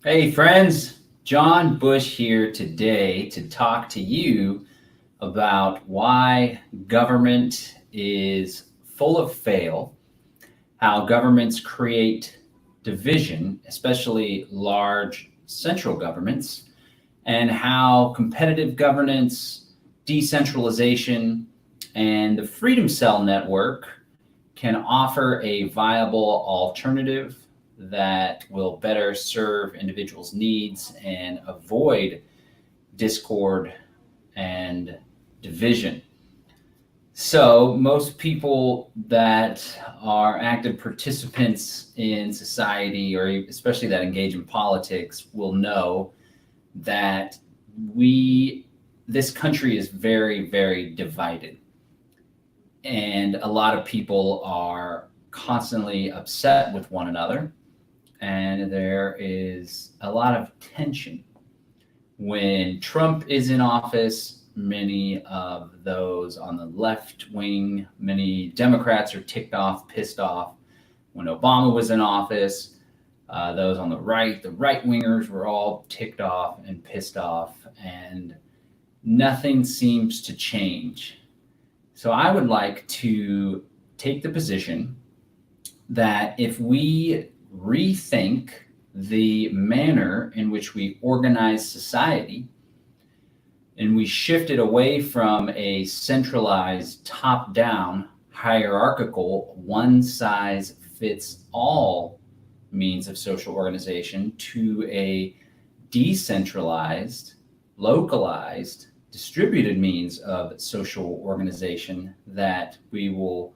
Hey friends, John Bush here today to talk to you about why government is full of fail, how governments create division, especially large central governments, and how competitive governance, decentralization, and the Freedom Cell network can offer a viable alternative that will better serve individuals' needs and avoid discord and division. So, most people that are active participants in society, or especially that engage in politics, will know that this country is very, very divided. And a lot of people are constantly upset with one another. And there is a lot of tension. When Trump is in office, many of those on the left wing, many Democrats are ticked off, pissed off. When Obama was in office, those on the right wingers were all ticked off and pissed off, and nothing seems to change. So I would like to take the position that if we rethink the manner in which we organize society and we shift it away from a centralized, top down, hierarchical, one size fits all means of social organization to a decentralized, localized, distributed means of social organization, that we will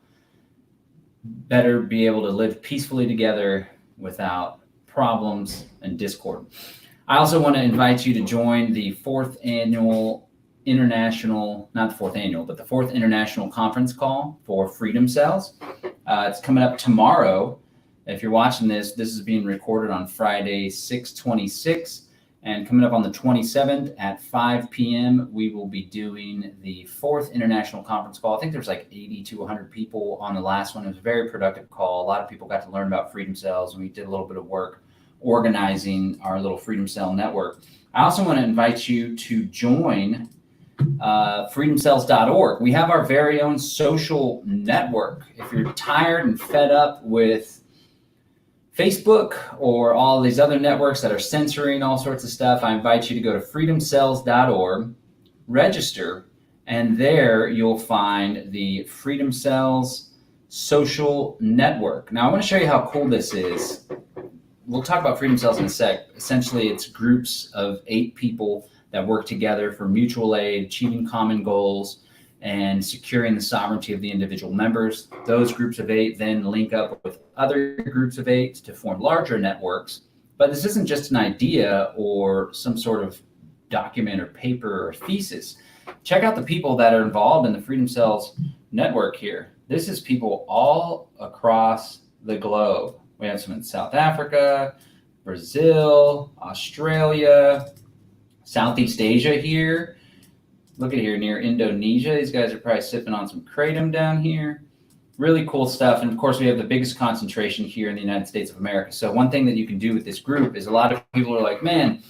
better be able to live peacefully together without problems and discord. I also want to invite you to join the fourth annual international, not the fourth annual, but the fourth international conference call for Freedom Cells. It's coming up tomorrow. If you're watching this is being recorded on Friday, 6/26. And coming up on the 27th at 5 p.m., we will be doing the fourth international conference call. I think there's like 80 to 100 people on the last one. It was a very productive call. A lot of people got to learn about Freedom Cells, and we did a little bit of work organizing our little Freedom Cell network. I also want to invite you to join freedomcells.org. We have our very own social network. If you're tired and fed up with Facebook or all these other networks that are censoring all sorts of stuff, I invite you to go to freedomcells.org, register, and there you'll find the Freedom Cells social network. Now, I want to show you how cool this is. We'll talk about Freedom Cells in a sec. Essentially, it's groups of 8 people that work together for mutual aid, achieving common goals, and securing the sovereignty of the individual members. Those groups of 8 then link up with other groups of 8 to form larger networks. But this isn't just an idea or some sort of document or paper or thesis. Check out the people that are involved in the Freedom Cells network here. This is people all across the globe. We have some in South Africa, Brazil, Australia, Southeast Asia here. Look at here near Indonesia. These guys are probably sipping on some kratom down here. Really cool stuff. And of course, we have the biggest concentration here in the United States of America. So one thing that you can do with this group is, a lot of people are like, man,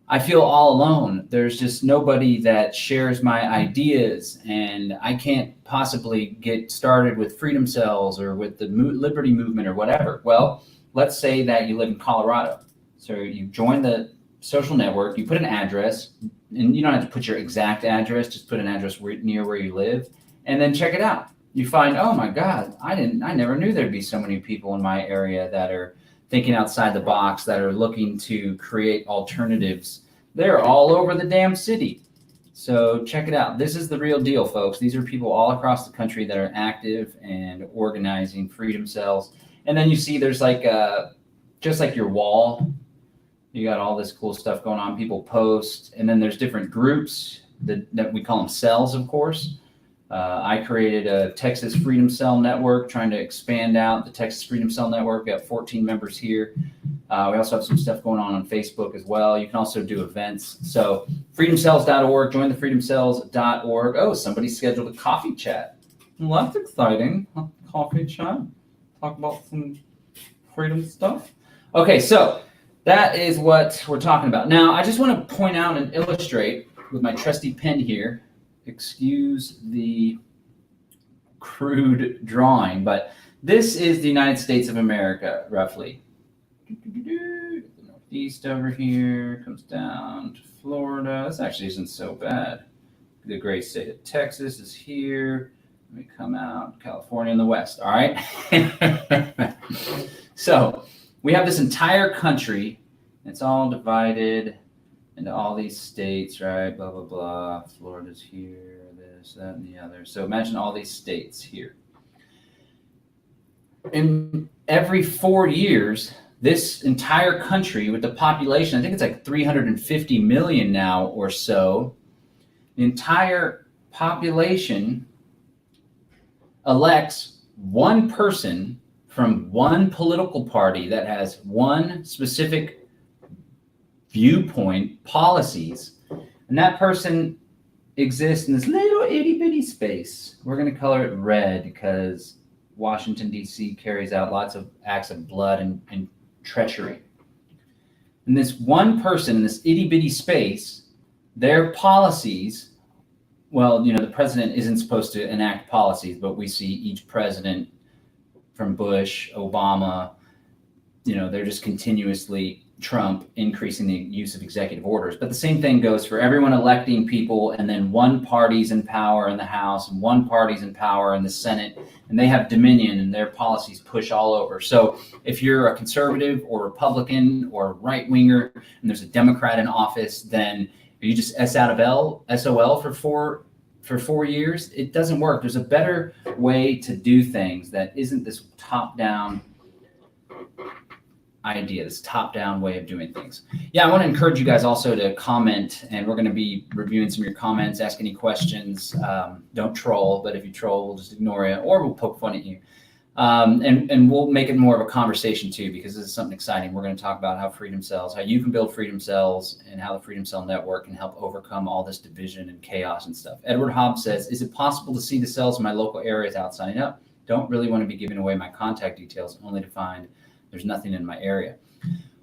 I feel all alone. There's just nobody that shares my ideas, and I can't possibly get started with Freedom Cells or with the Liberty Movement or whatever. Well, let's say that you live in Colorado. So you join the social network, you put an address, and you don't have to put your exact address, just put an address near where you live, and then check it out. You find, oh my God, I never knew there'd be so many people in my area that are thinking outside the box, that are looking to create alternatives. They're all over the damn city. So check it out. This is the real deal, folks. These are people all across the country that are active and organizing Freedom Cells. And then you see there's like just like your wall, you got all this cool stuff going on. People post, and then there's different groups that we call them cells, of course. I created a Texas Freedom Cell network, trying to expand out the Texas Freedom Cell network. We have 14 members here. We also have some stuff going on Facebook as well. You can also do events. So freedomcells.org, join the freedomcells.org. Oh, somebody scheduled a coffee chat. Well, that's exciting. Coffee chat. Talk about some freedom stuff. Okay, so that is what we're talking about. Now, I just want to point out and illustrate with my trusty pen here. Excuse the crude drawing, but this is the United States of America, roughly. The Northeast over here comes down to Florida. This actually isn't so bad. The great state of Texas is here. Let me come out, California in the west, all right? So we have this entire country. It's all divided into all these states, right? Blah, blah, blah. Florida's here, this, that, and the other. So imagine all these states here. In every 4 years, this entire country with the population, I think it's like 350 million now or so, the entire population elects one person from one political party that has one specific viewpoint, policies, and that person exists in this little itty bitty space. We're going to color it red because Washington, D.C. carries out lots of acts of blood and treachery. And this one person in this itty bitty space, their policies, well, the president isn't supposed to enact policies, but we see each president from Bush, Obama, they're just continuously Trump increasing the use of executive orders. But the same thing goes for everyone electing people, and then one party's in power in the House and one party's in power in the Senate, and they have dominion and their policies push all over. So if you're a conservative or Republican or right winger and there's a Democrat in office, then you just SOL for 4 years. It doesn't work. There's a better way to do things that isn't this top-down idea, this top-down way of doing things. Yeah, I want to encourage you guys also to comment, and we're going to be reviewing some of your comments, ask any questions. Don't troll, but if you troll, we'll just ignore you, or we'll poke fun at you. And we'll make it more of a conversation too, because this is something exciting. We're going to talk about how freedom cells, how you can build freedom cells, and how the Freedom Cell Network can help overcome all this division and chaos and stuff. Edward Hobbs says, is it possible to see the cells in my local area without signing up? Don't really want to be giving away my contact details, only to find there's nothing in my area.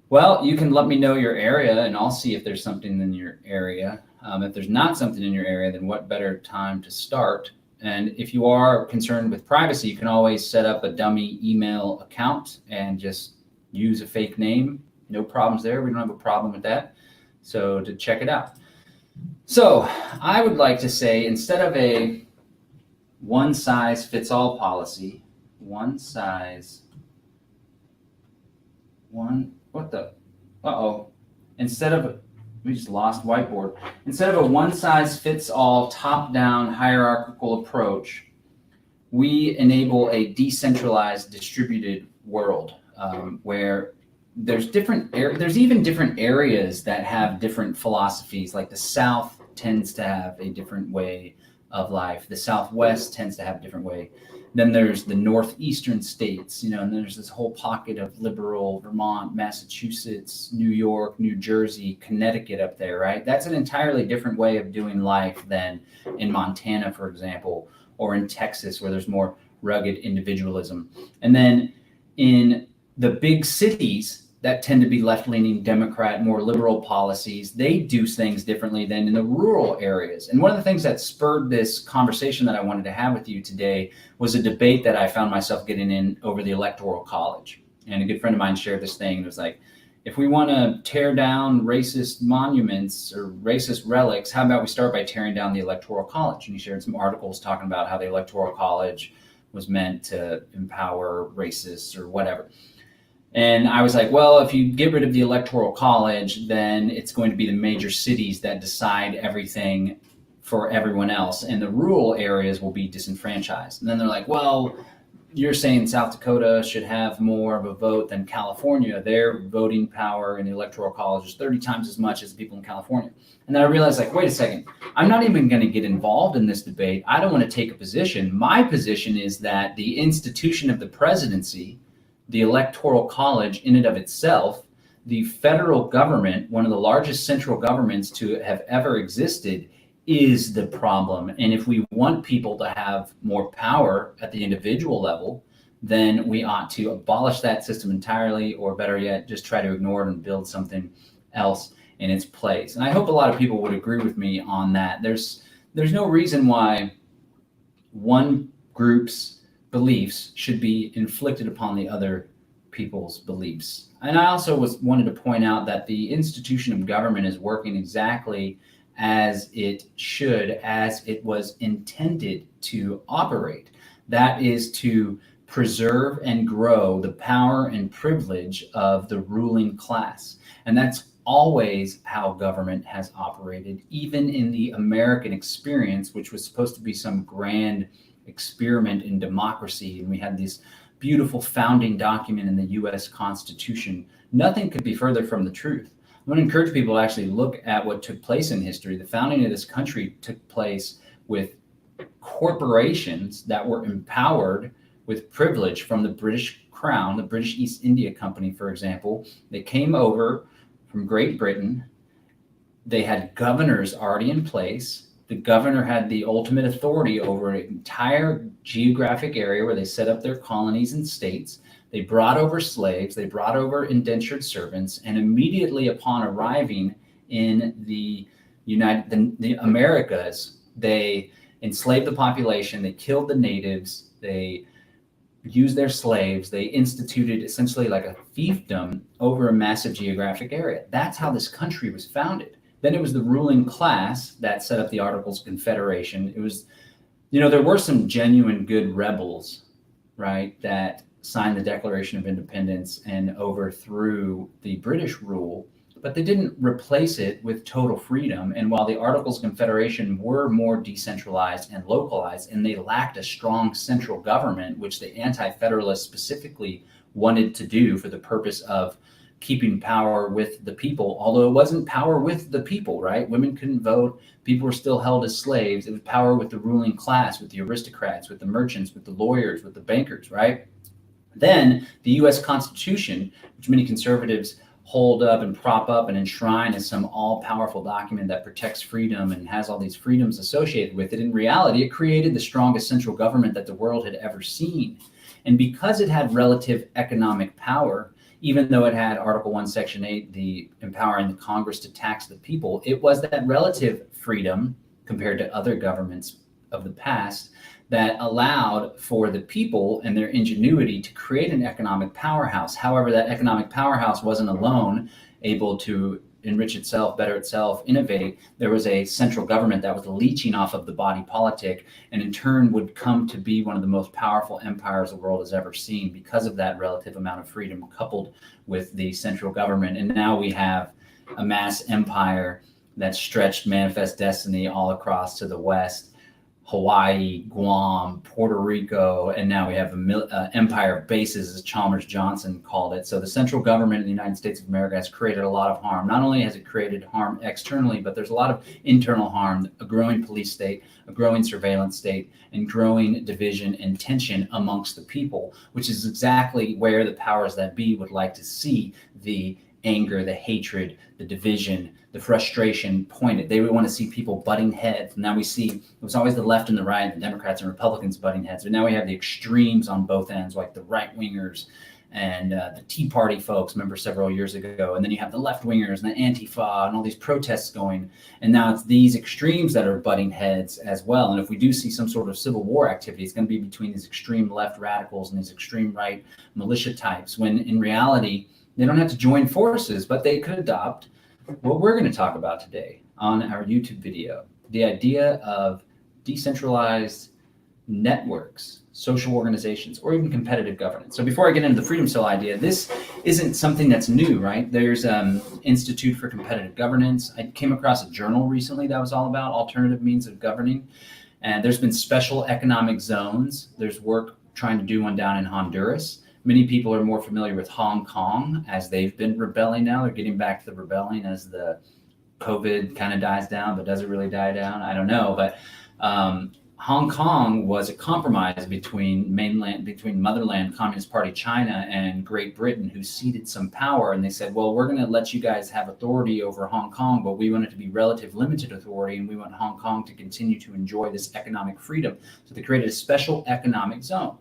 Well, you can let me know your area, and I'll see if there's something in your area. If there's not something in your area, then what better time to start? And if you are concerned with privacy, you can always set up a dummy email account and just use a fake name. No problems there. We don't have a problem with that. So to check it out. So I would like to say, instead of a one-size-fits-all policy, instead of, we just lost whiteboard. Instead of a one-size-fits-all, top-down hierarchical approach, we enable a decentralized, distributed world where there's even different areas that have different philosophies. Like the South tends to have a different way of life. The Southwest tends to have a different way. Then there's the northeastern states, and then there's this whole pocket of liberal Vermont, Massachusetts, New York, New Jersey, Connecticut up there, right? That's an entirely different way of doing life than in Montana, for example, or in Texas, where there's more rugged individualism. And then in the big cities that tend to be left-leaning Democrat, more liberal policies, they do things differently than in the rural areas. And one of the things that spurred this conversation that I wanted to have with you today was a debate that I found myself getting in over the Electoral College. And a good friend of mine shared this thing. It was like, if we want to tear down racist monuments or racist relics, how about we start by tearing down the Electoral College? And he shared some articles talking about how the Electoral College was meant to empower racists or whatever. And I was like, well, if you get rid of the Electoral College, then it's going to be the major cities that decide everything for everyone else, and the rural areas will be disenfranchised. And then they're like, well, you're saying South Dakota should have more of a vote than California. Their voting power in the Electoral College is 30 times as much as the people in California. And then I realized, like, wait a second, I'm not even going to get involved in this debate. I don't want to take a position. My position is that the institution of the presidency, the Electoral College in and of itself, the federal government, one of the largest central governments to have ever existed, is the problem. And if we want people to have more power at the individual level, then we ought to abolish that system entirely, or better yet, just try to ignore it and build something else in its place. And I hope a lot of people would agree with me on that. There's no reason why one group's beliefs should be inflicted upon the other people's beliefs. And I also wanted to point out that the institution of government is working exactly as it should, as it was intended to operate. That is to preserve and grow the power and privilege of the ruling class. And that's always how government has operated, even in the American experience, which was supposed to be some grand experiment in democracy. And we had this beautiful founding document in the US Constitution. Nothing could be further from the truth. I want to encourage people to actually look at what took place in history. The founding of this country took place with corporations that were empowered with privilege from the British Crown, the British East India Company, for example. They came over from Great Britain. They had governors already in place. The governor had the ultimate authority over an entire geographic area where they set up their colonies and states. They brought over slaves, they brought over indentured servants, and immediately upon arriving in the Americas, they enslaved the population, they killed the natives, they used their slaves, they instituted essentially like a fiefdom over a massive geographic area. That's how this country was founded. Then it was the ruling class that set up the Articles of Confederation. It was, there were some genuine good rebels, right, that signed the Declaration of Independence and overthrew the British rule, but they didn't replace it with total freedom. And while the Articles of Confederation were more decentralized and localized, and they lacked a strong central government, which the Anti-Federalists specifically wanted to do for the purpose of keeping power with the people, although it wasn't power with the people, right? Women couldn't vote. People were still held as slaves. It was power with the ruling class, with the aristocrats, with the merchants, with the lawyers, with the bankers, right? Then the US Constitution, which many conservatives hold up and prop up and enshrine as some all-powerful document that protects freedom and has all these freedoms associated with it. In reality, it created the strongest central government that the world had ever seen. And because it had relative economic power, even though it had Article 1, Section 8, the empowering the Congress to tax the people, it was that relative freedom compared to other governments of the past that allowed for the people and their ingenuity to create an economic powerhouse. However, that economic powerhouse wasn't alone able to enrich itself, better itself, innovate. There was a central government that was leeching off of the body politic, and in turn would come to be one of the most powerful empires the world has ever seen because of that relative amount of freedom coupled with the central government. And now we have a mass empire that stretched manifest destiny all across to the West. Hawaii, Guam, Puerto Rico, and now we have an empire of bases, as Chalmers Johnson called it. So the central government in the United States of America has created a lot of harm. Not only has it created harm externally, but there's a lot of internal harm, a growing police state, a growing surveillance state, and growing division and tension amongst the people, which is exactly where the powers that be would like to see the anger, the hatred, the division, the frustration pointed. They would want to see people butting heads. Now we see it was always the left and the right, the Democrats and Republicans butting heads. But now we have the extremes on both ends, like the right wingers and the Tea Party folks, remember several years ago. And then you have the left wingers and the Antifa and all these protests going. And now it's these extremes that are butting heads as well. And if we do see some sort of civil war activity, it's going to be between these extreme left radicals and these extreme right militia types, when in reality, they don't have to join forces, but they could adopt what we're going to talk about today on our YouTube video, the idea of decentralized networks, social organizations, or even competitive governance. So before I get into the freedom cell idea, this isn't something that's new, right? There's Institute for Competitive Governance. I came across a journal recently that was all about alternative means of governing. And there's been special economic zones. There's work trying to do one down in Honduras. Many people are more familiar with Hong Kong, as they've been rebelling now. They're getting back to the rebelling as the COVID kind of dies down, but does it really die down? I don't know. But Hong Kong was a compromise between motherland Communist Party China and Great Britain, who ceded some power. And they said, well, we're going to let you guys have authority over Hong Kong, but we want it to be relative limited authority, and we want Hong Kong to continue to enjoy this economic freedom. So they created a special economic zone.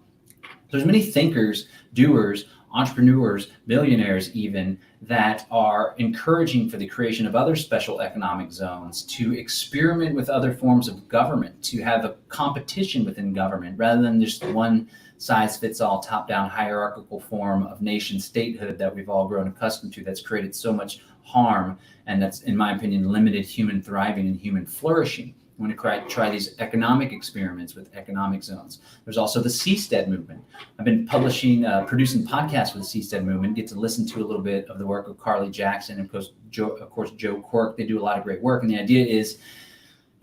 There's many thinkers, doers, entrepreneurs, billionaires even, that are encouraging for the creation of other special economic zones, to experiment with other forms of government, to have a competition within government rather than just one size fits all top down hierarchical form of nation statehood that we've all grown accustomed to, that's created so much harm and that's, in my opinion, limited human thriving and human flourishing. We want to try these economic experiments with economic zones. There's also the Seastead movement. I've been producing podcasts with the Seastead movement, get to listen to a little bit of the work of Carly Jackson and of course Joe Quirk. They do a lot of great work. And the idea is,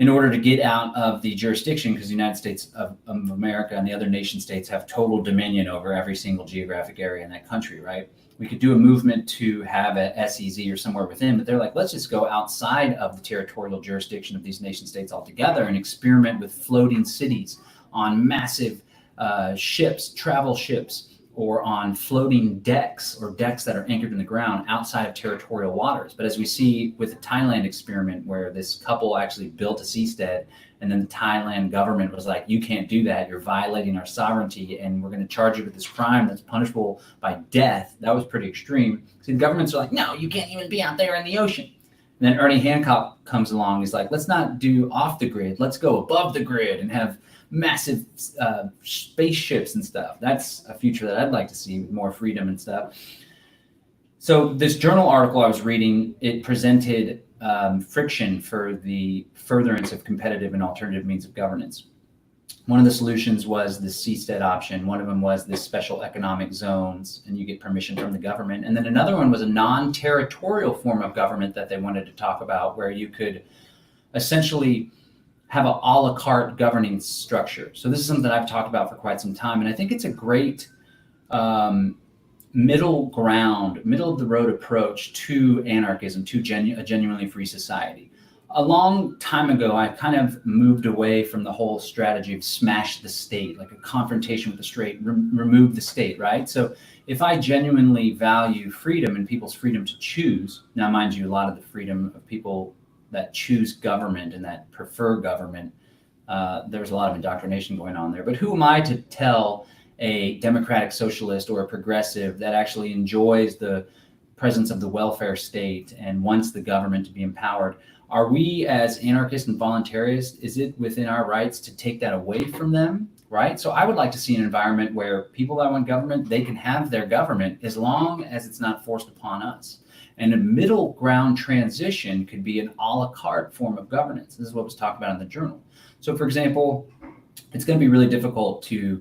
in order to get out of the jurisdiction, because the United States of America and the other nation states have total dominion over every single geographic area in that country, right? We could do a movement to have a SEZ or somewhere within, but they're like, let's just go outside of the territorial jurisdiction of these nation states altogether and experiment with floating cities on massive ships, travel ships, or on floating decks or decks that are anchored in the ground outside of territorial waters. But as we see with the Thailand experiment, where this couple actually built a seastead, and then the Thailand government was like, you can't do that, you're violating our sovereignty, and we're going to charge you with this crime that's punishable by death. That was pretty extreme. See, the governments are like, no, you can't even be out there in the ocean. And then Ernie Hancock comes along. He's like, let's not do off the grid. Let's go above the grid and have massive spaceships and stuff. That's a future that I'd like to see, with more freedom and stuff. So this journal article I was reading, it presented friction for the furtherance of competitive and alternative means of governance. One of the solutions was the seastead option. One of them was this special economic zones, and you get permission from the government. And then another one was a non-territorial form of government that they wanted to talk about, where you could essentially have a la carte governing structure. So this is something that I've talked about for quite some time, and I think it's a great middle ground, middle of the road approach to anarchism, to a genuinely free society. A long time ago, I kind of moved away from the whole strategy of smash the state, like a confrontation with the state, remove the state, right? So if I genuinely value freedom and people's freedom to choose, now mind you, a lot of the freedom of people that choose government and that prefer government, there's a lot of indoctrination going on there. But who am I to tell a democratic socialist or a progressive that actually enjoys the presence of the welfare state and wants the government to be empowered? Are we, as anarchists and voluntarists, is it within our rights to take that away from them, right? So I would like to see an environment where people that want government, they can have their government as long as it's not forced upon us. And a middle ground transition could be an a la carte form of governance. This is what was talked about in the journal. So for example, it's going to be really difficult to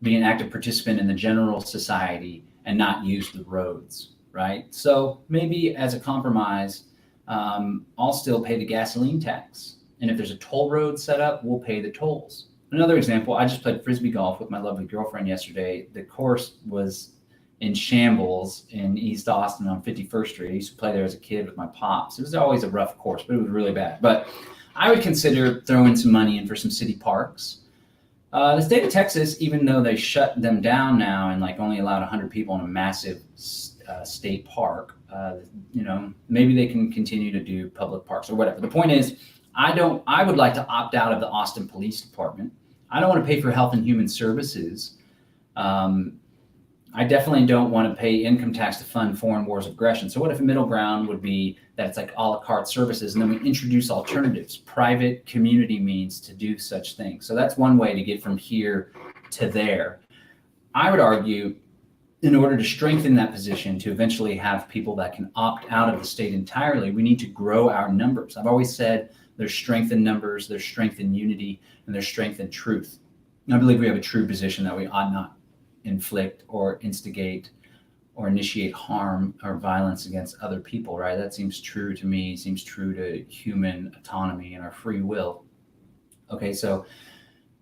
be an active participant in the general society and not use the roads, right? So maybe as a compromise, I'll still pay the gasoline tax. And if there's a toll road set up, we'll pay the tolls. Another example, I just played Frisbee golf with my lovely girlfriend yesterday. The course was in shambles in East Austin on 51st Street. I used to play there as a kid with my pops. It was always a rough course, but it was really bad. But I would consider throwing some money in for some city parks. The state of Texas, even though they shut them down now and like only allowed 100 people in a massive state park, maybe they can continue to do public parks or whatever. The point is, I would like to opt out of the Austin Police Department. I don't want to pay for Health and Human Services. I definitely don't want to pay income tax to fund foreign wars of aggression. So what if a middle ground would be that it's like a la carte services, and then we introduce alternatives, private community means to do such things. So that's one way to get from here to there. I would argue, in order to strengthen that position, to eventually have people that can opt out of the state entirely, we need to grow our numbers. I've always said there's strength in numbers, there's strength in unity, and there's strength in truth. And I believe we have a true position that we ought not inflict or instigate or initiate harm or violence against other people, right? That seems true to me, seems true to human autonomy and our free will. Okay, so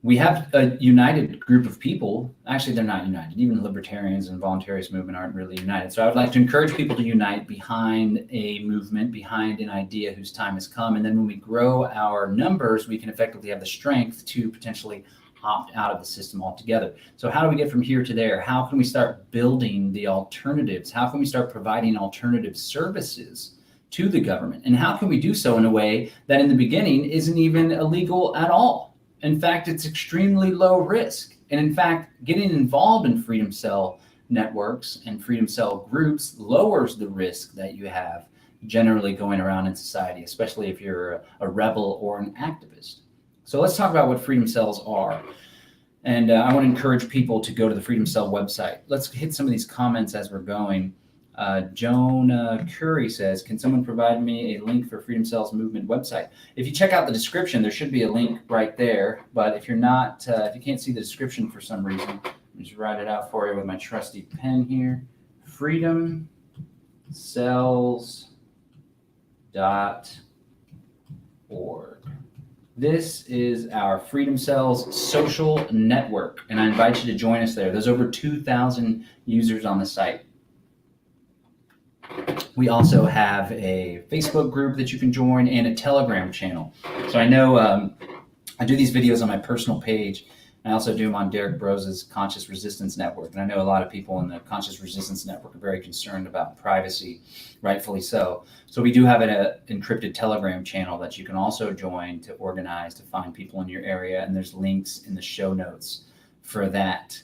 we have a united group of people. Actually, they're not united. Even libertarians and voluntarist movement aren't really united. So I would like to encourage people to unite behind a movement, behind an idea whose time has come. And then when we grow our numbers, we can effectively have the strength to potentially opt out of the system altogether. So how do we get from here to there? How can we start building the alternatives? How can we start providing alternative services to the government? And how can we do so in a way that in the beginning isn't even illegal at all? In fact, it's extremely low risk. And in fact, getting involved in freedom cell networks and freedom cell groups lowers the risk that you have generally going around in society, especially if you're a rebel or an activist. So let's talk about what freedom cells are. And I want to encourage people to go to the Freedom Cell website. Let's hit some of these comments as we're going. Joan Curry says, can someone provide me a link for Freedom Cells movement website? If you check out the description, there should be a link right there. But if you're not, if you can't see the description for some reason, let me just write it out for you with my trusty pen here. freedomcells.org. This is our Freedom Cells social network, and I invite you to join us there. There's over 2,000 users on the site. We also have a Facebook group that you can join and a Telegram channel. So I know I do these videos on my personal page. I also do them on Derek Brose's Conscious Resistance Network. And I know a lot of people in the Conscious Resistance Network are very concerned about privacy, rightfully so. So we do have an encrypted Telegram channel that you can also join to organize, to find people in your area. And there's links in the show notes for that.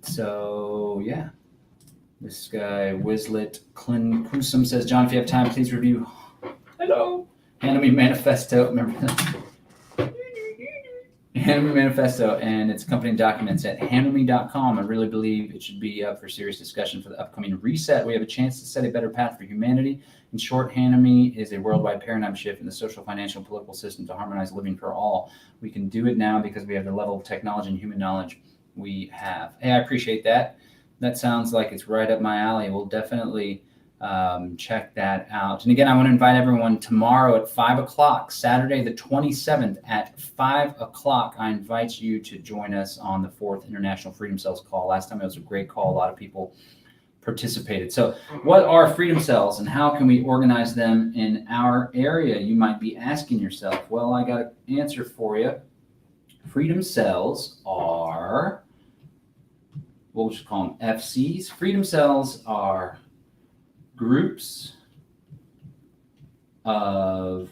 So yeah, this guy, Wislet Kusum says, John, if you have time, please review. Hello. Enemy Manifesto. Remember that? Handle Me Manifesto and its accompanying documents at handleme.com. I really believe it should be up for serious discussion for the upcoming reset. We have a chance to set a better path for humanity. In short, Handle Me is a worldwide paradigm shift in the social, financial, and political system to harmonize living for all. We can do it now because we have the level of technology and human knowledge we have. Hey, I appreciate that. That sounds like it's right up my alley. We'll definitely check that out. And again, I want to invite everyone tomorrow at 5 o'clock, Saturday the 27th at 5 o'clock. I invite you to join us on the 4th International Freedom Cells call. Last time it was a great call. A lot of people participated. So what are freedom cells and how can we organize them in our area? You might be asking yourself. Well, I got an answer for you. Freedom cells are, what would you call them, FCs? Freedom cells are groups of,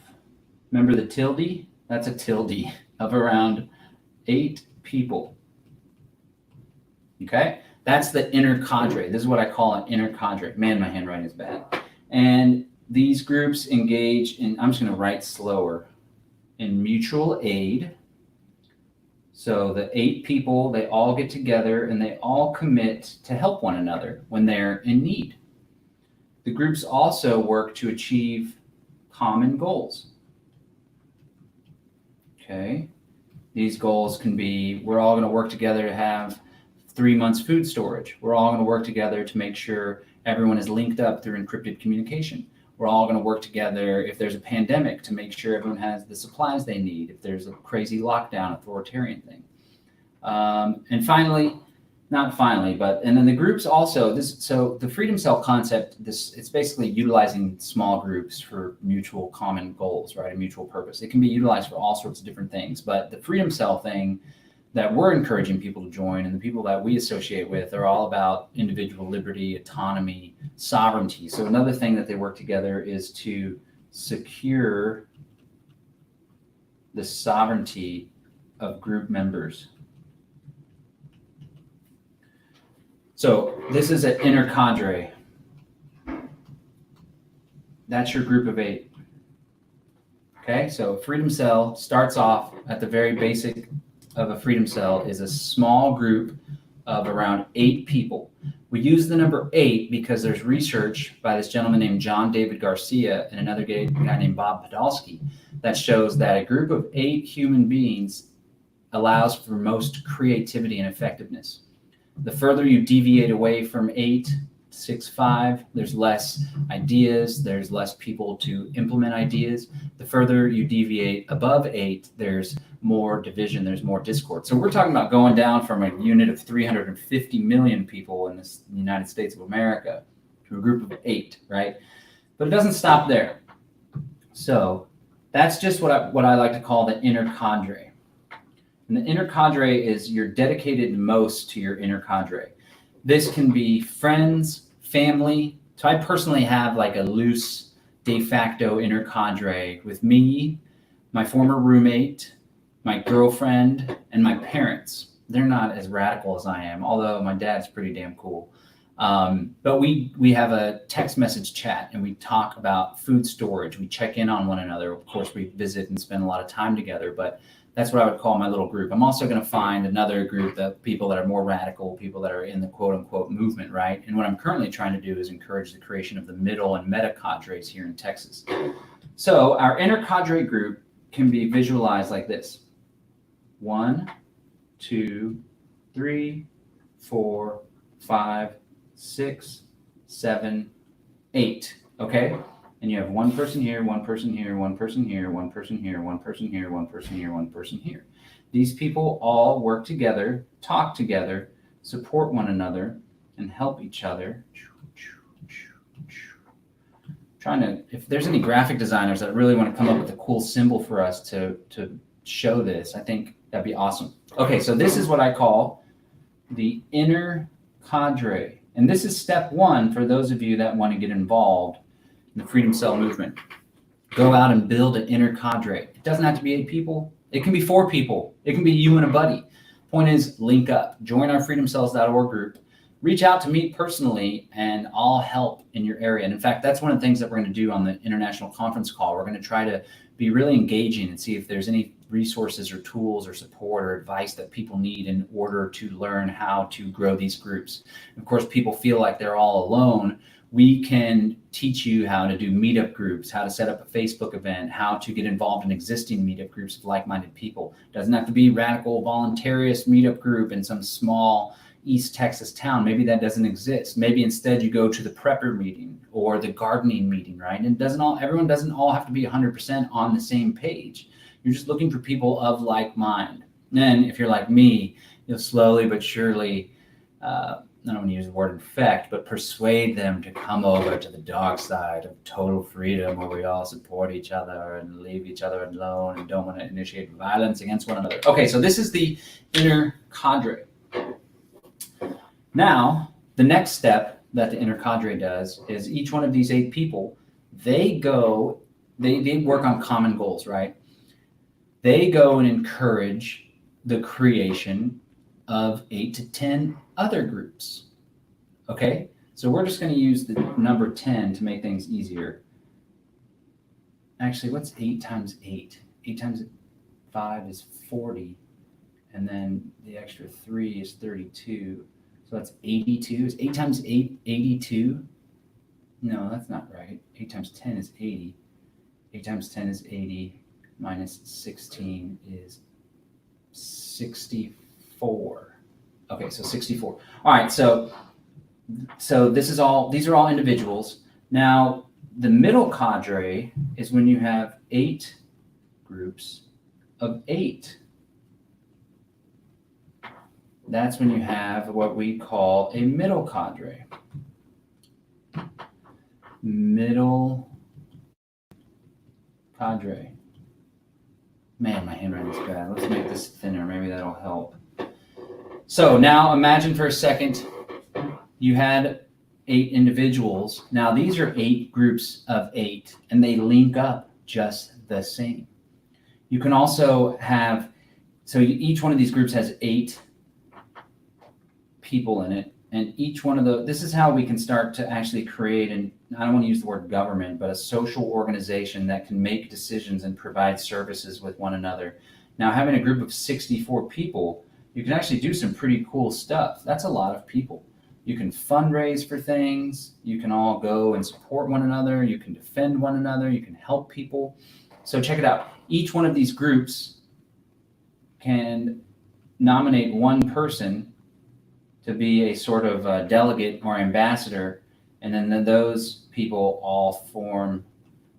remember the tilde? That's a tilde of around 8 people. Okay? That's the inner cadre. This is what I call an inner cadre. Man, my handwriting is bad. And these groups engage in, I'm just going to write slower, in mutual aid. So the 8 people, they all get together and they all commit to help one another when they're in need. The groups also work to achieve common goals. Okay. These goals can be, we're all going to work together to have 3 months food storage. We're all going to work together to make sure everyone is linked up through encrypted communication. We're all going to work together if there's a pandemic to make sure everyone has the supplies they need, if there's a crazy lockdown, authoritarian thing. And finally, not finally, but, and then the groups also, so the freedom cell concept, it's basically utilizing small groups for mutual common goals, right? A mutual purpose. It can be utilized for all sorts of different things, but the freedom cell thing that we're encouraging people to join and the people that we associate with are all about individual liberty, autonomy, sovereignty. So another thing that they work together is to secure the sovereignty of group members. So this is an inner cadre. That's your group of 8. Okay, so freedom cell starts off at the very basic of a freedom cell is a small group of around 8 people. We use the number 8 because there's research by this gentleman named John David Garcia and another guy named Bob Podolsky that shows that a group of 8 human beings allows for most creativity and effectiveness. The further you deviate away from 8, 6, 5, there's less ideas, there's less people to implement ideas. The further you deviate above 8, there's more division, there's more discord. So we're talking about going down from a unit of 350 million people in the United States of America to a group of 8, right? But it doesn't stop there. So that's just what I like to call the inner cadre. And the inner cadre is you're dedicated most to your inner cadre. This can be friends, family. So I personally have like a loose de facto inner cadre with me, my former roommate, my girlfriend, and my parents. they're not as radical as I am, although my dad's pretty damn cool. But we have a text message chat and we talk about food storage. We check in on one another. Of course, we visit and spend a lot of time together, but that's what I would call my little group. I'm also going to find another group of people that are more radical, people that are in the quote unquote movement, right? And what I'm currently trying to do is encourage the creation of the middle and meta cadres here in Texas. So our inner cadre group can be visualized like this: 1, 2, 3, 4, 5, 6, 7, 8. Okay? And you have one person here, one person here, one person here, one person here, one person here, one person here, one person here. These people all work together, talk together, support one another, and help each other. Trying to, if there's any graphic designers that really want to come up with a cool symbol for us to show this, I think that'd be awesome. Okay, so this is what I call the inner cadre. And this is step 1 for those of you that want to get involved in the Freedom Cell movement. Go out and build an inner cadre. It doesn't have to be 8 people. It can be 4 people. It can be you and a buddy. Point is, link up. Join our freedomcells.org group. Reach out to me personally, and I'll help in your area. And in fact, that's one of the things that we're going to do on the international conference call. We're going to try to be really engaging and see if there's any resources or tools or support or advice that people need in order to learn how to grow these groups. Of course, people feel like they're all alone. We can teach you how to do meetup groups, how to set up a Facebook event, how to get involved in existing meetup groups of like-minded people. It doesn't have to be radical, voluntarist meetup group in some small East Texas town. Maybe that doesn't exist. Maybe instead you go to the prepper meeting or the gardening meeting, right? And everyone doesn't all have to be 100% on the same page. You're just looking for people of like mind. And if you're like me, you'll slowly but surely, I don't want to use the word infect, but persuade them to come over to the dark side of total freedom, where we all support each other and leave each other alone and don't want to initiate violence against one another. Okay, so this is the inner cadre. Now, the next step that the inner cadre does is each one of these 8 people, they work on common goals, right? They go and encourage the creation of 8 to 10 other groups. Okay, so we're just going to use the number 10 to make things easier. Actually, what's 8 times 8? 8 times 5 is 40, and then the extra 3 is 32. So that's 82. Is 8 times 8 82? No, that's not right. 8 times 10 is 80. 8 times 10 is 80. Minus 16 is 64. Okay, so 64. All right, so these are all individuals. Now, the middle cadre is when you have 8 groups of 8. That's when you have what we call a middle cadre. Middle cadre. Man, my handwriting is bad. Let's make this thinner. Maybe that'll help. So now imagine for a second you had 8 individuals. Now these are 8 groups of 8, and they link up just the same. You can also have, so each one of these groups has 8 people in it, and each one of this is how we can start to actually create, and I don't want to use the word government, but a social organization that can make decisions and provide services with one another. Now, having a group of 64 people, you can actually do some pretty cool stuff. That's a lot of people. You can fundraise for things. You can all go and support one another. You can defend one another. You can help people. So check it out. Each one of these groups can nominate one person to be a sort of delegate or ambassador, and then those people all form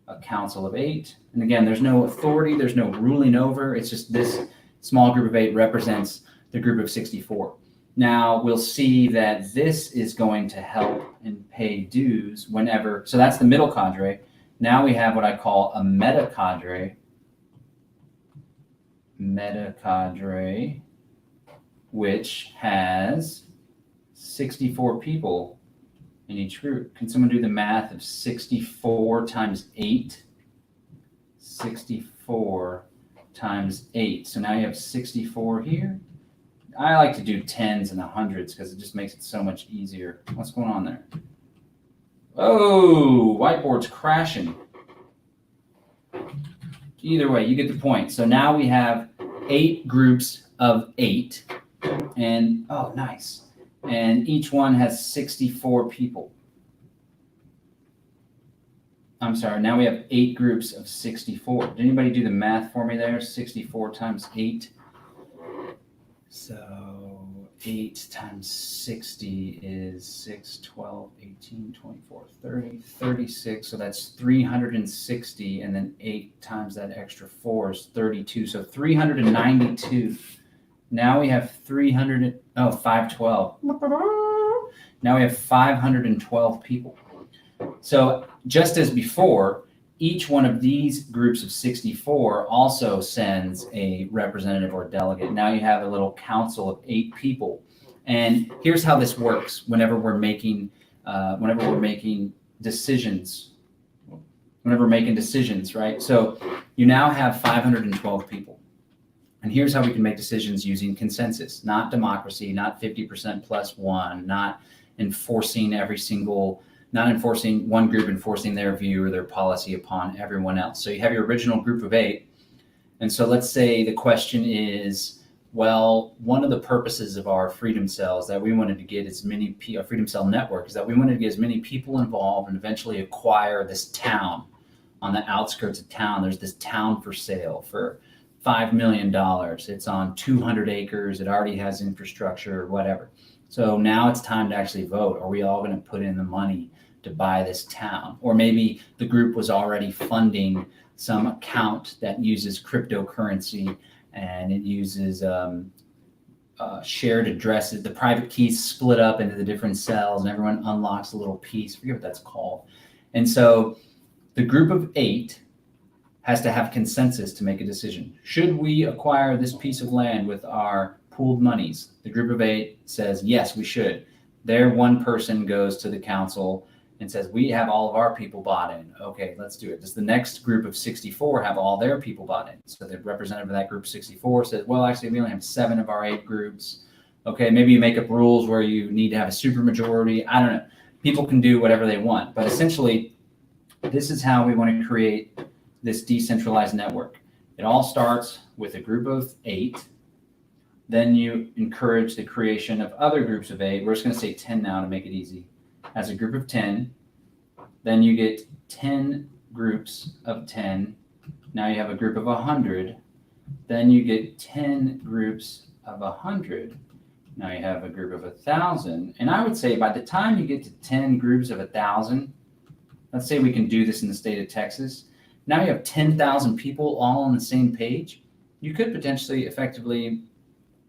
a council of 8. And again, there's no authority, there's no ruling over. It's just this small group of 8 represents the group of 64. Now we'll see that this is going to help and pay dues whenever. So that's the middle cadre. Now we have what I call a meta cadre. Meta cadre, which has 64 people in each group. Can someone do the math of 64 times 8? 64 times 8. So now you have 64 here. I like to do tens and hundreds because it just makes it so much easier. What's going on there? Oh, whiteboard's crashing. Either way, you get the point. So now we have 8 groups of 8. And, oh, nice. And each one has 64 people. I'm sorry, now we have 8 groups of 64. Did anybody do the math for me there? 64 times 8. So 8 times 60 is 6, 12, 18, 24, 30, 36. So that's 360. And then 8 times that extra 4 is 32. So 392. Now we have 512. Now we have 512 people. So just as before, each one of these groups of 64 also sends a representative or delegate. Now you have a little council of 8 people. And here's how this works whenever we're making decisions. Whenever we're making decisions, right? So you now have 512 people. And here's how we can make decisions using consensus, not democracy, not 50% plus one, not enforcing one group enforcing their view or their policy upon everyone else. So you have your original group of 8. And so let's say the question is, well, one of the purposes of our freedom cells that we wanted to get our freedom cell network is that we wanted to get as many people involved and eventually acquire this town on the outskirts of town. There's this town for sale for $5 million. It's on 200 acres. It already has infrastructure or whatever. So now it's time to actually vote. Are we all going to put in the money to buy this town? Or maybe the group was already funding some account that uses cryptocurrency and it uses shared addresses. The private keys split up into the different cells and everyone unlocks a little piece. I forget what that's called. And so the group of 8 has to have consensus to make a decision. Should we acquire this piece of land with our pooled monies? The group of 8 says, yes, we should. Their one person goes to the council and says, we have all of our people bought in. Okay, let's do it. Does the next group of 64 have all their people bought in? So the representative of that group 64 says, well, actually, we only have 7 of our 8 groups. Okay, maybe you make up rules where you need to have a supermajority. I don't know. People can do whatever they want. But essentially, this is how we want to create this decentralized network. It all starts with a group of 8. Then you encourage the creation of other groups of 8. We're just going to say 10 now to make it easy. As a group of 10, then you get 10 groups of 10. Now you have a group of 100. Then you get 10 groups of 100. Now you have a group of 1,000. And I would say by the time you get to 10 groups of 1,000, let's say we can do this in the state of Texas. Now you have 10,000 people all on the same page. You could potentially effectively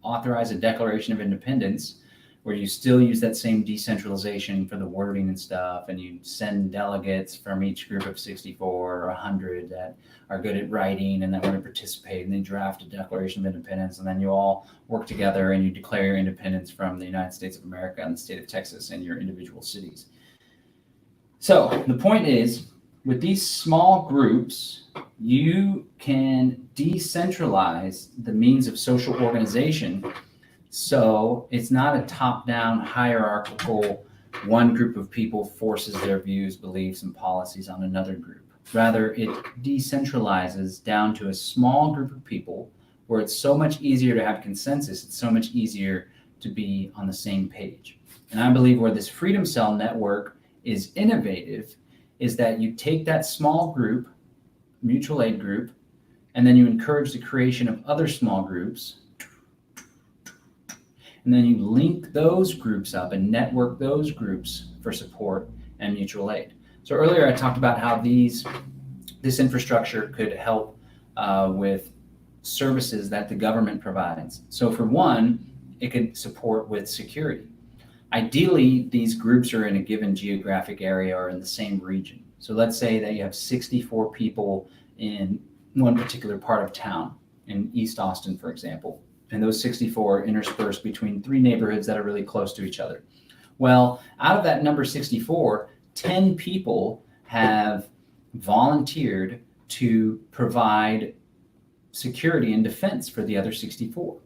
authorize a Declaration of Independence where you still use that same decentralization for the wording and stuff, and you send delegates from each group of 64 or 100 that are good at writing and that want to participate, and they draft a Declaration of Independence, and then you all work together and you declare your independence from the United States of America and the state of Texas and your individual cities. So the point is, with these small groups, you can decentralize the means of social organization. So it's not a top-down hierarchical, one group of people forces their views, beliefs, and policies on another group. Rather, it decentralizes down to a small group of people where it's so much easier to have consensus. It's so much easier to be on the same page. And I believe where this Freedom Cell network is innovative is that you take that small group, mutual aid group, and then you encourage the creation of other small groups. And then you link those groups up and network those groups for support and mutual aid. So earlier I talked about how this infrastructure could help with services that the government provides. So for one, it could support with security. Ideally, these groups are in a given geographic area or in the same region. So let's say that you have 64 people in one particular part of town, in East Austin, for example. And those 64 interspersed between 3 neighborhoods that are really close to each other. Well, out of that number 64, 10 people have volunteered to provide security and defense for the other 64.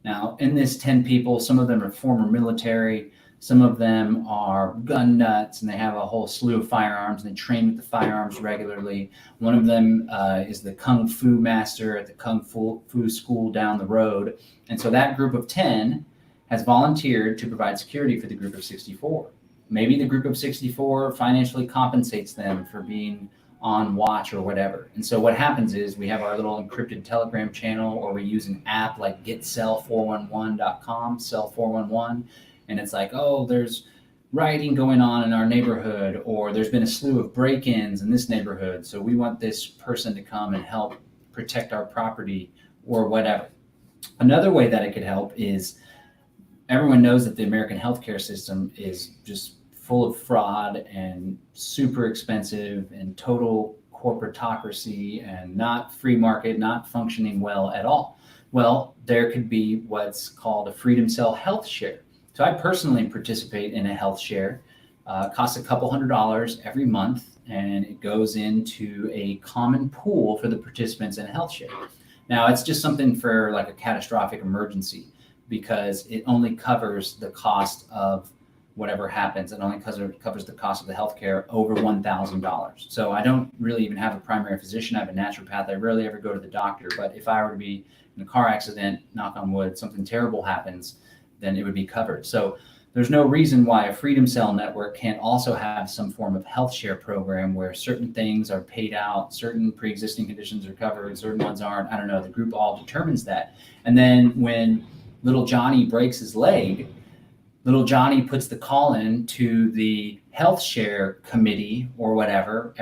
Now, in this 10 people, some of them are former military, some of them are gun nuts, and they have a whole slew of firearms, and they train with the firearms regularly. One of them is the Kung Fu master at the Kung Fu school down the road. And so that group of 10 has volunteered to provide security for the group of 64. Maybe the group of 64 financially compensates them for being on watch or whatever. And so what happens is we have our little encrypted Telegram channel, or we use an app like getsell411.com, sell411, and it's like, oh, there's rioting going on in our neighborhood, or there's been a slew of break-ins in this neighborhood, so we want this person to come and help protect our property or whatever. Another way that it could help is everyone knows that the American healthcare system is just full of fraud and super expensive and total corporatocracy and not free market, not functioning well at all. Well, there could be what's called a Freedom Cell health share. So I personally participate in a health share. It costs a couple $100 every month, and it goes into a common pool for the participants in a health share. Now, it's just something for like a catastrophic emergency, because it only covers the cost of whatever happens. It only covers the cost of the healthcare over $1,000. So I don't really even have a primary physician. I have a naturopath. I rarely ever go to the doctor. But if I were to be in a car accident, knock on wood, something terrible happens, then it would be covered. So there's no reason why a Freedom Cell network can't also have some form of health share program where certain things are paid out, certain pre-existing conditions are covered, certain ones aren't. I don't know. The group all determines that. And then when little Johnny breaks his leg, little Johnny puts the call in to the health share committee or whatever.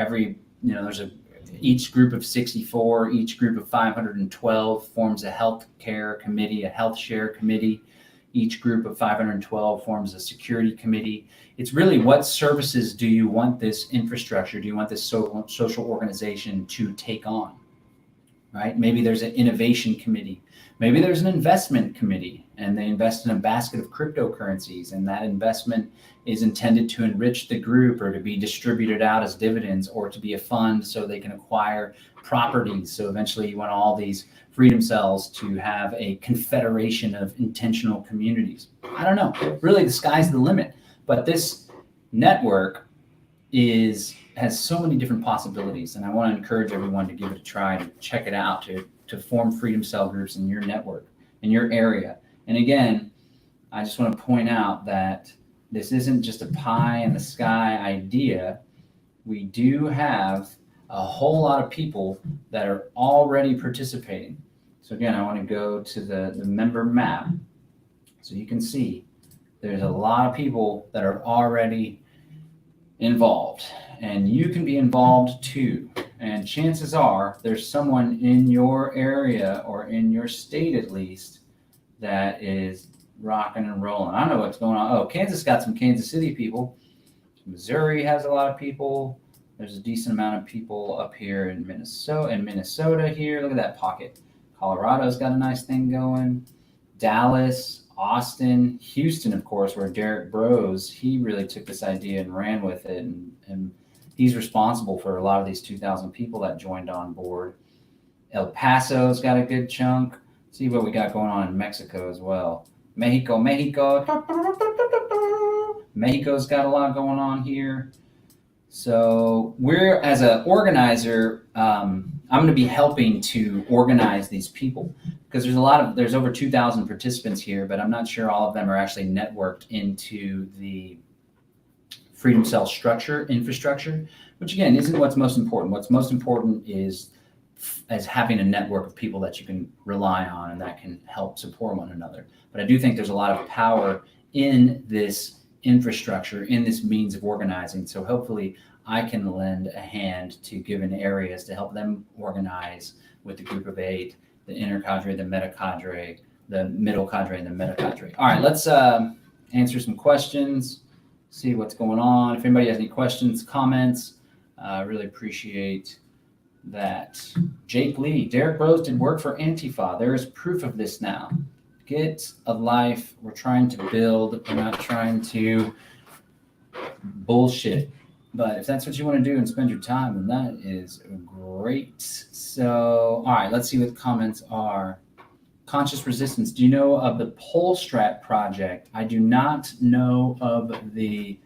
Each group of 64, each group of 512 forms a health care committee, a health share committee. Each group of 512 forms a security committee. It's really, what services do you want this infrastructure, do you want this social organization to take on, right? Maybe there's an innovation committee. Maybe there's an investment committee, and they invest in a basket of cryptocurrencies, and that investment is intended to enrich the group or to be distributed out as dividends or to be a fund so they can acquire properties. So eventually you want all these freedom cells to have a confederation of intentional communities. I don't know. Really, the sky's the limit. But this network has so many different possibilities, and I want to encourage everyone to give it a try, to check it out, to form freedom cell groups in your network, in your area. And again, I just want to point out that this isn't just a pie in the sky idea. We do have a whole lot of people that are already participating. So again, I want to go to the member map so you can see there's a lot of people that are already involved, and you can be involved too. And chances are there's someone in your area or in your state at least that is rocking and rolling. I don't know what's going on. Oh, Kansas got some Kansas City people. Missouri has a lot of people. There's a decent amount of people up here in Minnesota here. Look at that pocket. Colorado's got a nice thing going. Dallas, Austin, Houston, of course, where Derek Bros, he really took this idea and ran with it, and he's responsible for a lot of these 2,000 people that joined on board. El Paso's got a good chunk. See what we got going on in Mexico as well. Mexico's got a lot going on here. So we're, as an organizer, I'm going to be helping to organize these people, because there's over 2,000 participants here, but I'm not sure all of them are actually networked into the Freedom Cell infrastructure, which again isn't what's most important. What's most important is having a network of people that you can rely on and that can help support one another. But I do think there's a lot of power in this infrastructure, in this means of organizing. So hopefully I can lend a hand to given areas to help them organize with the group of 8, the inner cadre, the meta cadre, the middle cadre, and the meta cadre. All right, let's answer some questions, see what's going on. If anybody has any questions, comments, I really appreciate that. Jake Lee, Derek Bros did work for Antifa. There is proof of this now. Get a life. We're trying to build. We're not trying to bullshit. But if that's what you want to do and spend your time, then that is great. So, all right, let's see what the comments are. Conscious Resistance. Do you know of the Polstrat project? I do not know of the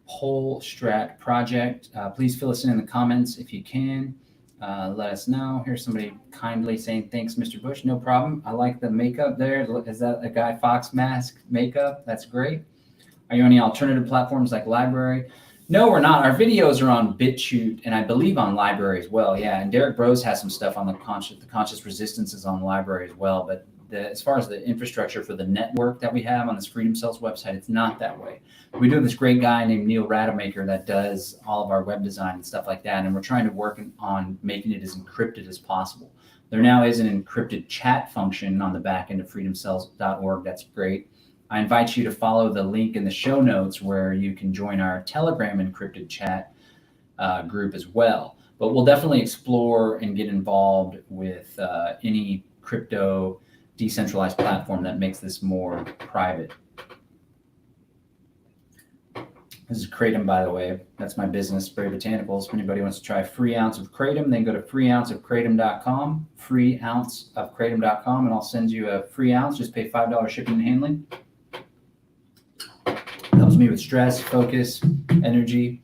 Polstrat project. Please fill us in the comments if you can. Let us know. Here's somebody kindly saying, thanks, Mr. Bush. No problem. I like the makeup there. Is that a Guy Fawkes mask makeup? That's great. Are you on any alternative platforms like Library? No, we're not. Our videos are on BitChute and I believe on Library as well. Yeah, and Derek Bros has some stuff on the Conscious Resistance is on Library as well. But as far as the infrastructure for the network that we have on this Freedom Cells website, it's not that way. We do have this great guy named Neil Rademacher that does all of our web design and stuff like that. And we're trying to work on making it as encrypted as possible. There now is an encrypted chat function on the back end of freedomcells.org. That's great. I invite you to follow the link in the show notes where you can join our Telegram encrypted chat group as well. But we'll definitely explore and get involved with any crypto decentralized platform that makes this more private. This is Kratom, by the way. That's my business, Spray Botanicals. If anybody wants to try a free ounce of Kratom, then go to freeounceofkratom.com, freeounceofkratom.com, and I'll send you a free ounce. Just pay $5 shipping and handling. Helps me with stress, focus, energy.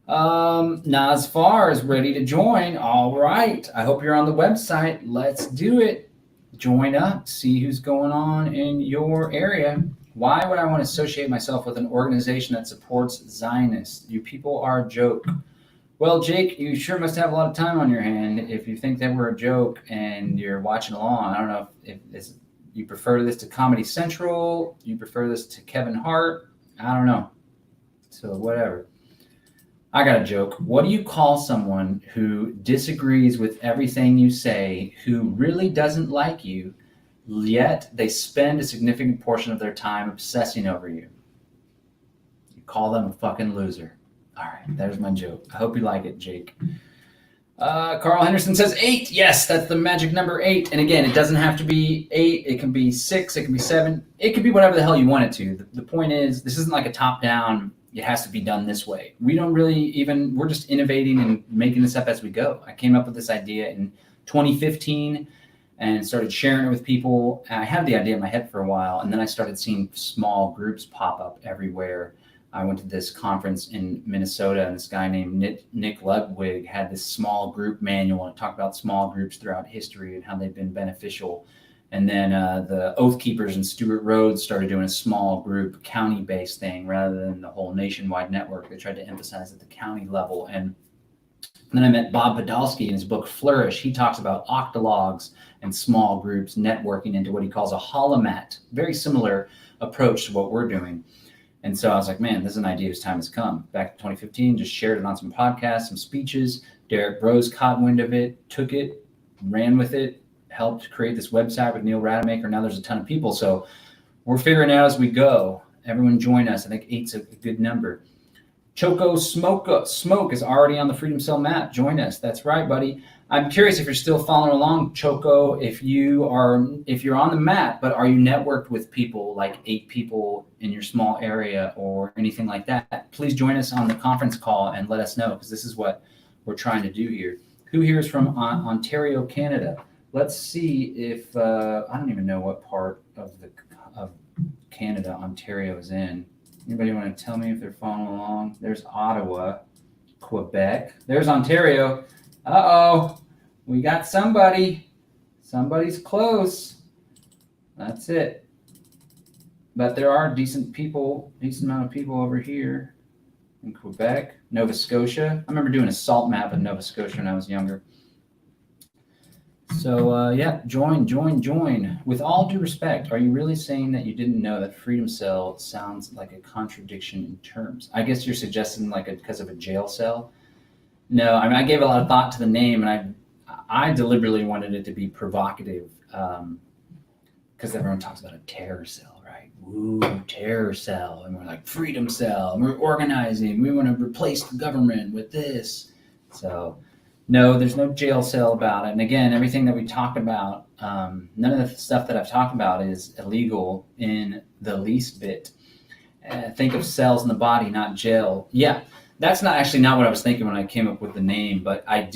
Nazfar is ready to join. All right. I hope you're on the website. Let's do it. Join up. See who's going on in your area. Why would I want to associate myself with an organization that supports Zionists? You people are a joke. Well, Jake, you sure must have a lot of time on your hand if you think that we're a joke and you're watching along. I don't know if you prefer this to Comedy Central, you prefer this to Kevin Hart. I don't know. So whatever. I got a joke. What do you call someone who disagrees with everything you say, who really doesn't like you, yet they spend a significant portion of their time obsessing over you? You call them a fucking loser. All right, there's my joke. I hope you like it, Jake. Carl Henderson says 8. Yes, that's the magic number 8. And again, it doesn't have to be 8. It can be 6. It can be 7. It can be whatever the hell you want it to. The point is, this isn't like a top-down, it has to be done this way. We don't really even, we're just innovating and making this up as we go. I came up with this idea in 2015 and started sharing it with people. I had the idea in my head for a while, and then I started seeing small groups pop up everywhere. I went to this conference in Minnesota, and this guy named Nick Ludwig had this small group manual, and it talked about small groups throughout history and how they've been beneficial. And then the Oath Keepers and Stewart Rhodes started doing a small group county-based thing rather than the whole nationwide network. They tried to emphasize at the county level. And then I met Bob Podolsky in his book Flourish. He talks about octalogs and small groups networking into what he calls a holomat, very similar approach to what we're doing. And so I was like, man, this is an idea whose time has come. Back in 2015, just shared it on some podcasts, some speeches. Derek Bros caught wind of it, took it, ran with it, helped create this website with Neil Rademacher. Now there's a ton of people. So we're figuring it out as we go. Everyone join us. I think 8's a good number. Choco Smoke is already on the Freedom Cell map. Join us. That's right, buddy. I'm curious if you're still following along, Choco, if you're on the map, but are you networked with people, like 8 people in your small area or anything like that? Please join us on the conference call and let us know, because this is what we're trying to do here. Who here is from Ontario, Canada? Let's see if, I don't even know what part of Canada Ontario is in. Anybody want to tell me if they're following along? There's Ottawa, Quebec. There's Ontario. Uh-oh, we got somebody. Somebody's close. That's it. But there are decent amount of people over here in Quebec, Nova Scotia. I remember doing a salt map of Nova Scotia when I was younger. So yeah, join. With all due respect, are you really saying that you didn't know that Freedom Cell sounds like a contradiction in terms? I guess you're suggesting because of a jail cell. No, I mean, I gave a lot of thought to the name, and I deliberately wanted it to be provocative, because everyone talks about a terror cell, right? Ooh, terror cell, and we're like Freedom Cell, and we're organizing. We want to replace the government with this. So no, there's no jail cell about it. And again, everything that we talk about, none of the stuff that I've talked about is illegal in the least bit. Think of cells in the body, not jail. Yeah. That's not actually not what I was thinking when I came up with the name, but it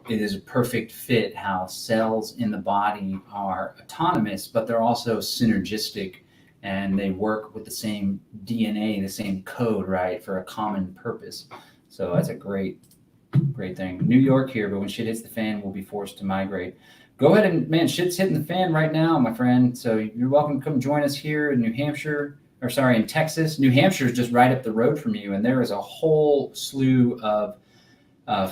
is a perfect fit how cells in the body are autonomous, but they're also synergistic and they work with the same DNA, the same code, right, for a common purpose. So that's a great thing. New York here, but when shit hits the fan, we'll be forced to migrate. Go ahead and, man, shit's hitting the fan right now, my friend. So you're welcome to come join us here in New Hampshire. In Texas. New Hampshire is just right up the road from you, and there is a whole slew of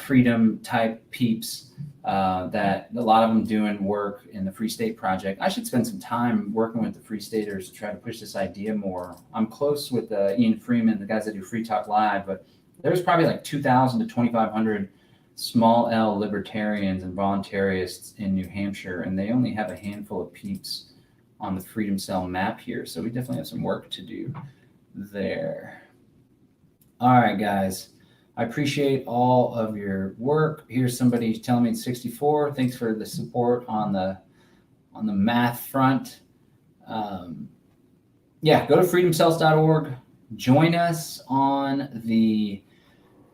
freedom type peeps that a lot of them doing work in the Free State Project. I should spend some time working with the Free Staters to try to push this idea more. I'm close with Ian Freeman, the guys that do Free Talk Live, but there's probably like 2,000 to 2,500 small L libertarians and voluntarists in New Hampshire, and they only have a handful of peeps on the Freedom Cell map here. So we definitely have some work to do there. All right, guys. I appreciate all of your work. Here's somebody telling me it's 64. Thanks for the support on the math front. Go to freedomcells.org. Join us on the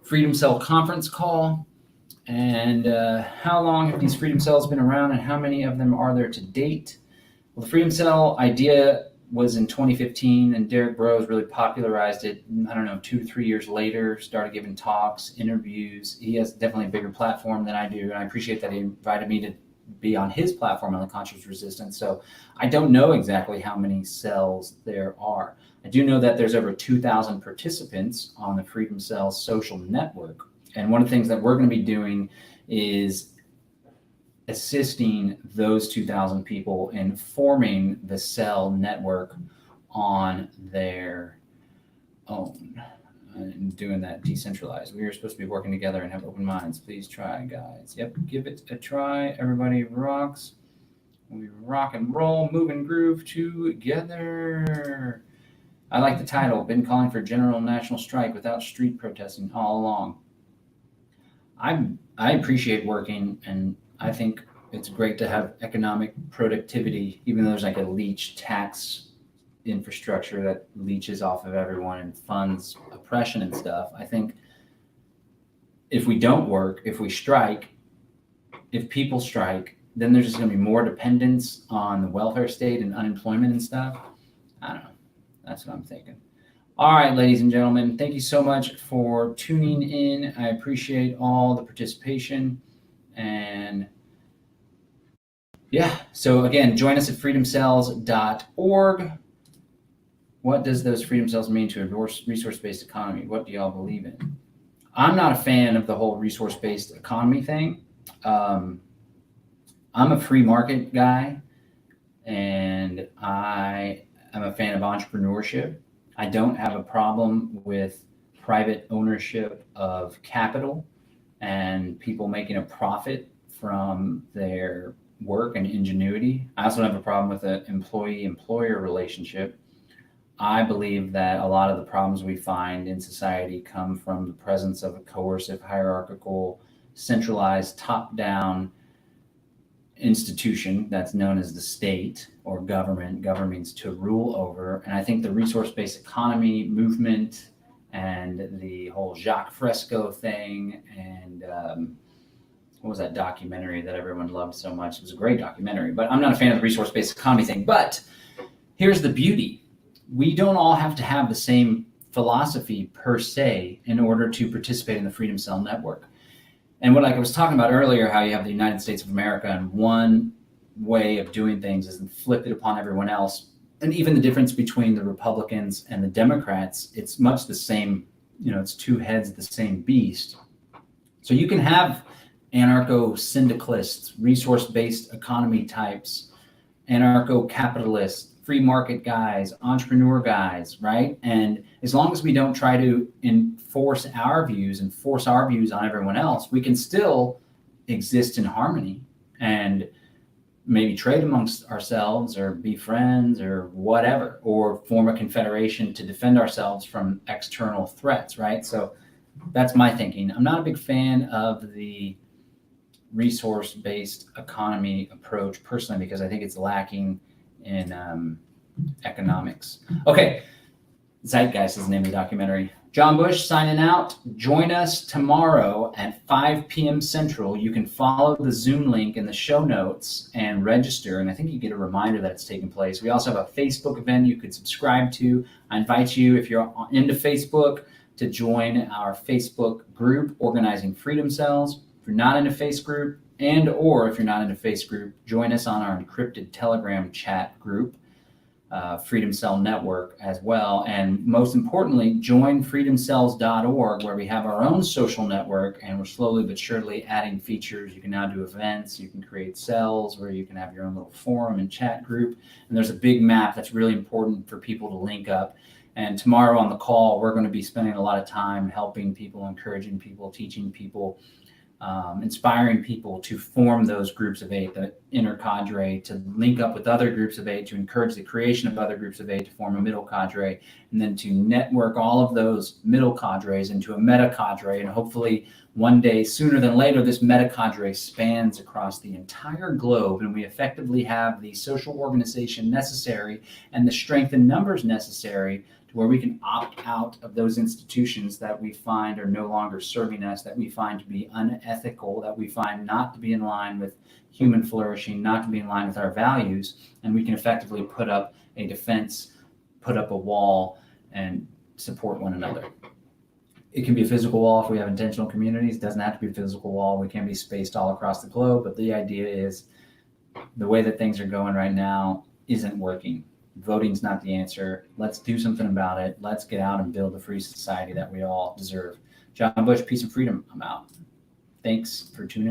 Freedom Cell conference call. And how long have these Freedom Cells been around, and how many of them are there to date? Well, the Freedom Cell idea was in 2015, and Derek Bros really popularized it, 2 to 3 years later, started giving talks, interviews. He has definitely a bigger platform than I do, and I appreciate that he invited me to be on his platform on the Conscious Resistance. So I don't know exactly how many cells there are. I do know that there's over 2,000 participants on the Freedom Cell social network. And one of the things that we're going to be doing is assisting those 2,000 people in forming the cell network on their own and doing that decentralized. We are supposed to be working together and have open minds. Please try, guys. Yep, give it a try. Everybody rocks. We rock and roll, move and groove together. I like the title, been calling for general national strike without street protesting all along. I appreciate working, and I think it's great to have economic productivity, even though there's like a leech tax infrastructure that leeches off of everyone and funds oppression and stuff. I think if we don't work, if we strike, if people strike, then there's just going to be more dependence on the welfare state and unemployment and stuff. I don't know. That's what I'm thinking. All right, ladies and gentlemen, thank you so much for tuning in. I appreciate all the participation. And so again, join us at freedomcells.org. What does those freedom cells mean to a resource-based economy? What do y'all believe in? I'm not a fan of the whole resource-based economy thing. I'm a free market guy, and I am a fan of entrepreneurship. I don't have a problem with private ownership of capital and people making a profit from their work and ingenuity. I also don't have a problem with an employee-employer relationship. I believe that a lot of the problems we find in society come from the presence of a coercive, hierarchical, centralized, top-down institution that's known as the state or government. Government means to rule over. And I think the resource-based economy movement and the whole Jacques Fresco thing and what was that documentary that everyone loved so much? It was a great documentary, but I'm not a fan of the resource-based economy thing. But here's the beauty. We don't all have to have the same philosophy per se in order to participate in the Freedom Cell Network. And what I was talking about earlier, how you have the United States of America and one way of doing things is inflicted upon everyone else. And even the difference between the Republicans and the Democrats, it's much the same, it's two heads of the same beast. So you can have anarcho-syndicalists, resource-based economy types, anarcho-capitalists, free market guys, entrepreneur guys, right? And as long as we don't try to enforce our views and force our views on everyone else, we can still exist in harmony and maybe trade amongst ourselves or be friends or whatever, or form a confederation to defend ourselves from external threats, right? So that's my thinking. I'm not a big fan of the resource-based economy approach personally because I think it's lacking in economics. Okay, Zeitgeist is the name of the documentary. John Bush signing out. Join us tomorrow at 5 p.m. Central. You can follow the Zoom link in the show notes and register, and I think you get a reminder that it's taking place. We also have a Facebook event you could subscribe to. I invite you, if you're into Facebook, to join our Facebook group, Organizing Freedom Cells. If you're not into Facebook group, or if you're not into Facebook group, join us on our encrypted Telegram chat group. Freedom Cell Network as well. And most importantly, join freedomcells.org, where we have our own social network, and we're slowly but surely adding features. You can now do events, you can create cells where you can have your own little forum and chat group. And there's a big map that's really important for people to link up. And tomorrow on the call, we're going to be spending a lot of time helping people, encouraging people, teaching people, inspiring people to form those groups of 8, the inner cadre, to link up with other groups of 8, to encourage the creation of other groups of 8, to form a middle cadre, and then to network all of those middle cadres into a meta cadre. And hopefully one day, sooner than later, this meta cadre spans across the entire globe, and we effectively have the social organization necessary and the strength in numbers necessary to where we can opt out of those institutions that we find are no longer serving us, that we find to be unethical, that we find not to be in line with human flourishing, not to be in line with our values, and we can effectively put up a defense, put up a wall, and support one another. It can be a physical wall if we have intentional communities. It doesn't have to be a physical wall. We can be spaced all across the globe, but the idea is the way that things are going right now isn't working. Voting's not the answer. Let's do something about it. Let's get out and build the free society that we all deserve. John Bush, peace and freedom. I'm out. Thanks for tuning in.